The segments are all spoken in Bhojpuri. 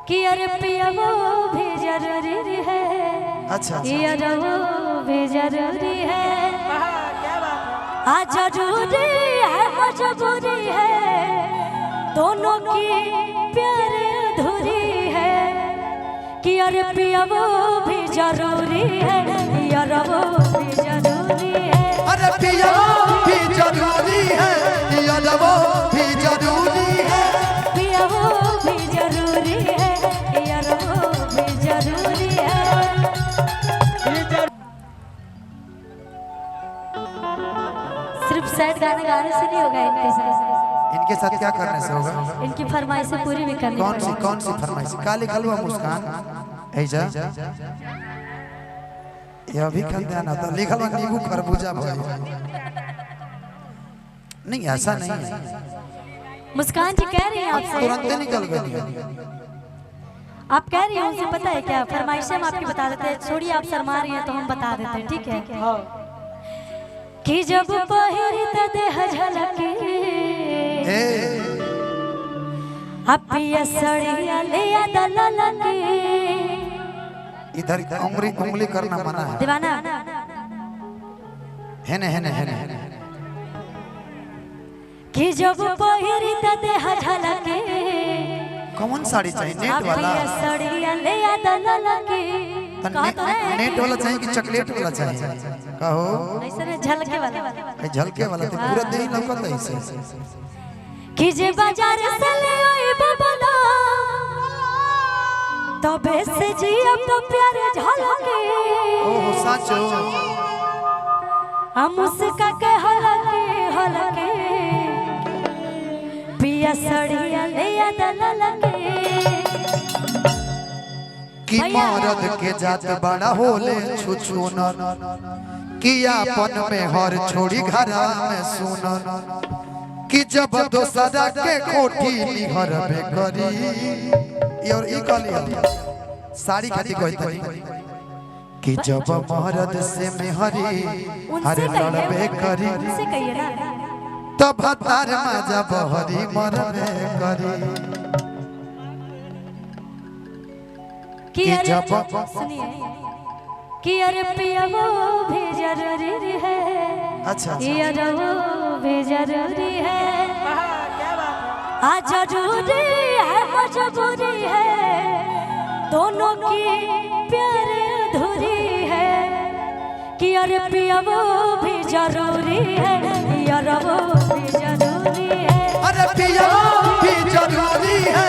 कि अरे पिया वो भी जरूरी है। अच्छा यार वो भी जरूरी है। क्या बात है। आज जरूरी है मजबूरी है, दोनों की प्यार अधूरी है। कि अरे पिया वो भी जरूरी है, यार वो भी जरूरी है। अरे पिया वो भी जरूरी है, यार वो भी जरूरी है। पिया वो भी जरूरी है, यार वो भी जरूरी है। सिर्फ सैड गाने गाने से नहीं होगा इनके साथ। इनके साथ क्या करने से होगा? इनकी फरमाइशें पूरी भी करनी पड़ेगी। कौन सी फरमाइश? काली कलवा मुस्कान ऐजा ये अभी कर देना तो लिखल नींबू खरबूजा भाई। नहीं ऐसा नहीं है। मुस्कान जी कह रही हैं आपसे, तुरंत निकल गई। आप कह रही हैं उनसे पता है क्या फरमाइशें हम आपकी बता देते हैं। छोड़िए आप शर्मा रही हैं तो हम बता देते हैं, ठीक है? कि जब पहिरी त देह झलके अपिया सड़िया ले दललके। इधर उंगली करना मना है। दीवाना है कि जब पहिरी त देह झलके कौन साड़ी चाहिए? नेट वाला? अपिया सड़िया ले दललके। नेट वाला चाहिए कि चॉकलेट वाला चाहिए? कहो ऐसे झलके वाला। झलके वाला तो पूरा दिन लौकत है ऐसे। कि जे बाजार से ले आई बबला तबे से जी अब तो प्यारे झलके। ओहो साचो हम उसका के हलके पिया सड़िया ले दललके। कि मरद के जात बड़ा होले छुछुनर, कि आपन में हर छोड़ी घरा में सुनन। कि जब दोसरा के कोठी निहर बे करी और ई कहली साड़ी खाती कहतनी कि जब मरद से मेहरी हर लड़बे करी उनसे कहिए ना तब तार मजा बहरी मरबे करी। कि अरे जब सुनिए कि अरे पिया वो भी जरूरी है। अच्छा यार वो भी जरूरी है। क्या बात है। आज जरूरी है मजबूरी है, दोनों की प्यार अधूरी है। कि अरे पिया वो भी जरूरी है, यार वो भी जरूरी है। अरे पिया वो भी जरूरी है,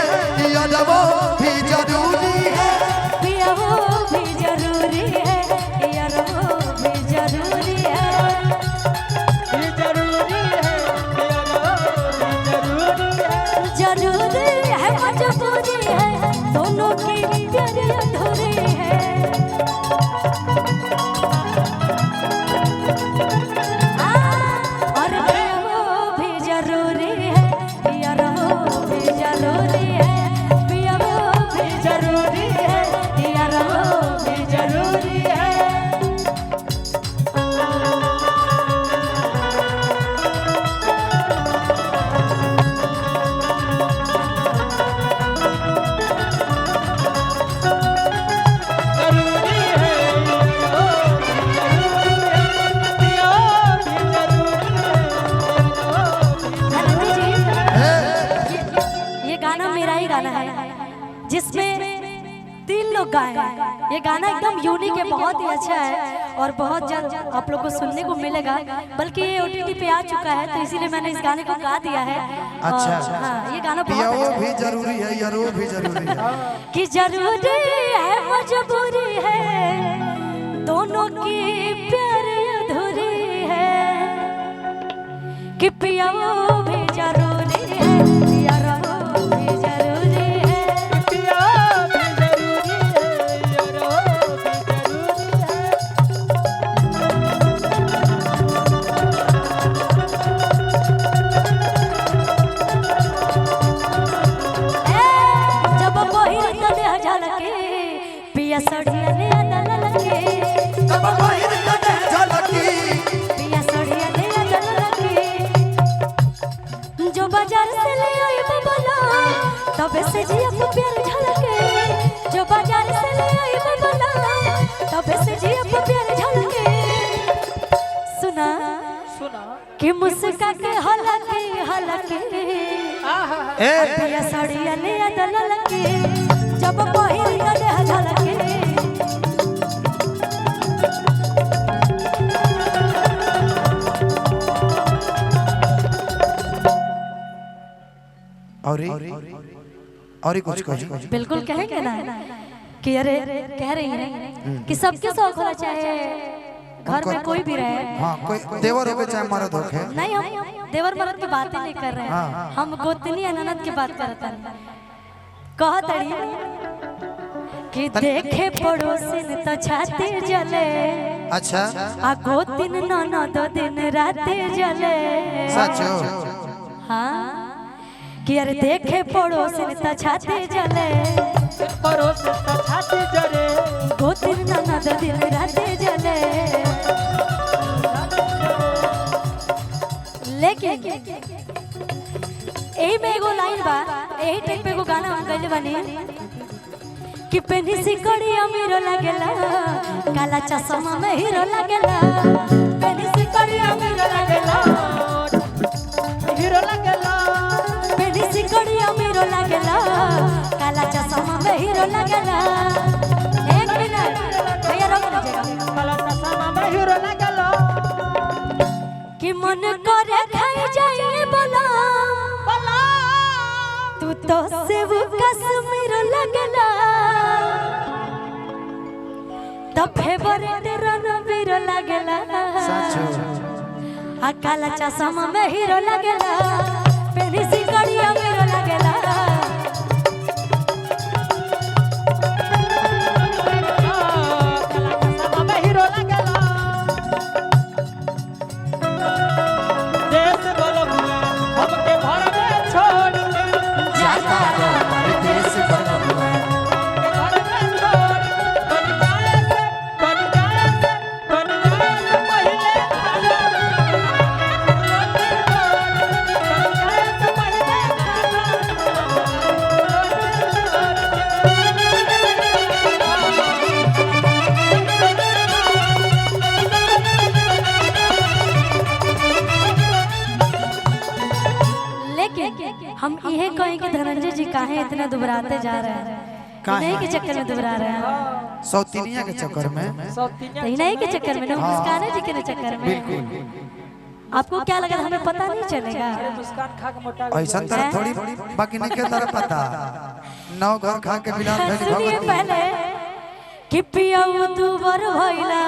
यार वो भी जरूरी है। पिया वो भी जरूरी है, यार वो भी जरूरी है। जरूरी है मजबूरी है, दोनों की प्यार अधूरी है। और पिया वो भी जरूरी है, यार वो भी जरूरी है। पिया वो भी जरूरी है, यार वो भी जरूरी है। ये गाना मेरा ही गाना है जिसमें 3 लोग गाए हैं। ये गाना एकदम यूनिक है, बहुत ही अच्छा है और बहुत जल्द आप लोग को सुनने को मिलेगा। बल्कि ये OTT पे आ चुका है तो इसीलिए मैंने इस गाने को गा दिया है। अच्छा हाँ, ये गाना पिया बहुत वो अच्छा भी है। जरूरी है, यार वो भी जरूरी है। कि जरूरी है मजबूरी है, दोनों की प्यार अधूरी है। कि पिया वो भी जरूरी है, यार वो भी जरूरी है। जब पहिर त देह झलके पिया सड़िया ले दललके। जब पहिर त देह झलके पिया सड़िया ले दललके। जो बाजार से ले आई बबला तबे से जिया को प्यार झलके। कि मुस्का के हलके हलके ए पिया सड़िया ले दलल के जब पहिर दे हलके और ही कुछ कहो। बिल्कुल कहेंगे ना कि अरे कह रही है कि सबके शौक होना चाहे घर में कोई भी रहे। हाँ कोई देवर हो चाहे मर्द हो के नहीं हम देवर मर्द की बातें नहीं कर रहे हैं, हम गोतनी अननत की बात करते हैं। कह तड़ी कि देखे पड़ोसिन तो छाती जले अच्छा आ गोतिन ननद दिन राते जले सचो हाँ कि अरे देखे पड़ोसिन तो छाती जले परोस तो छाती जरे गोतिन ननद दिन राते जले लेकिन यही में एगो लाइन बा, यही टाइप पे एगो गाना हम गइले बानी कि पेनी सिकड़ी अमीर लागेला काला चश्मा में हीरो लागेला पेनी सिकड़ी अमीर लागेला हीरो लगेला पेनी सिकड़ी अमीर लागेला काला चश्मा में हीरो लागेला। एक मिनट भैया रोक लीजिएगा। काला चश्मा में हीरो लगेला कि मन करे खाई जाए बोला तू तो सेव कश्मीर लगला तो फेवरेट रणवीर लगला सचो आ काला चश्मा में हीरो लगला पेनी सिकड़िया हीरो लगला काला चश्मा में हीरो लगेला देश बोलो हमके घर में छोड़ के जाता हमारे देश बना घर में छोड़ बन जाए से पहले लेकिन हम यह कहें कि धनंजय जी काहे इतना दुबराते जा रहे हैं, नहीं के चक्कर में दुबरा रहे हैं, सौतीनिया के चक्कर में नहीं के चक्कर में, मुस्कान जी के चक्कर में। आपको क्या लगा हमें पता नहीं चलेगा? मुस्कान खा के मोटा ऐसा तरह थोड़ी बाकी नहीं के तरह पता नौ घर खा के बिना सुनिए पहले कि पिया दुबर भइला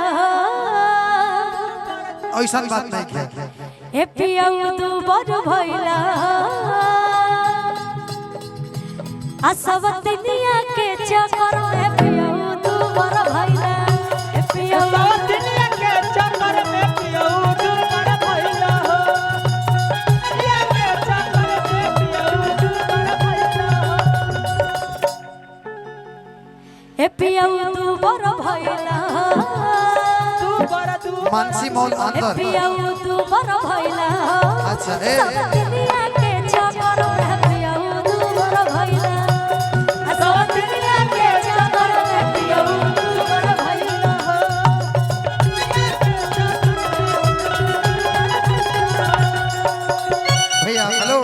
ऐसा बात नहीं है ए पिया दुबर भइला आ सब दुनिया के चक्कर में पिया दुबर भइला ए पिया दुनिया के चक्कर में पियो दूर बड़ भइला हो दुनिया के चक्कर में पियो दूर बड़ भइला हो ए पिया दुबर भइला तू बड़ तू मानसी मॉल ए अंदर पिया दुबर भइला अच्छा ए सब दुनिया के चक्कर में पिया दुबर भइला आ सब दुनिया के चक्कर में पिया दुबर भइला भैया हेलो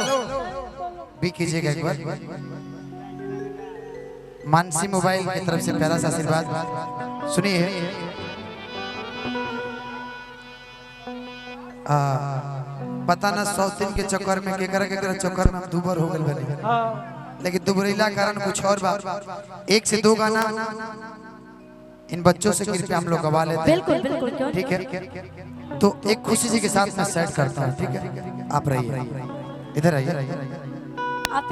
भी कीजिएगा एक बार मानसी मोबाइल की तरफ से प्यारा सा आशीर्वाद सुनिए पता ना सौतीन के चक्कर में केकरा चक्कर में हम दुबर हो गए बने लेकिन दुबरीला कारण कुछ और बात एक से दो गाना इन बच्चों से कृपया हम लोग गवा लेते हैं बिल्कुल बिल्कुल क्यों ठीक है तो एक खुशी जी के साथ मैं सेट करता हूँ ठीक है आप रहिए इधर आइए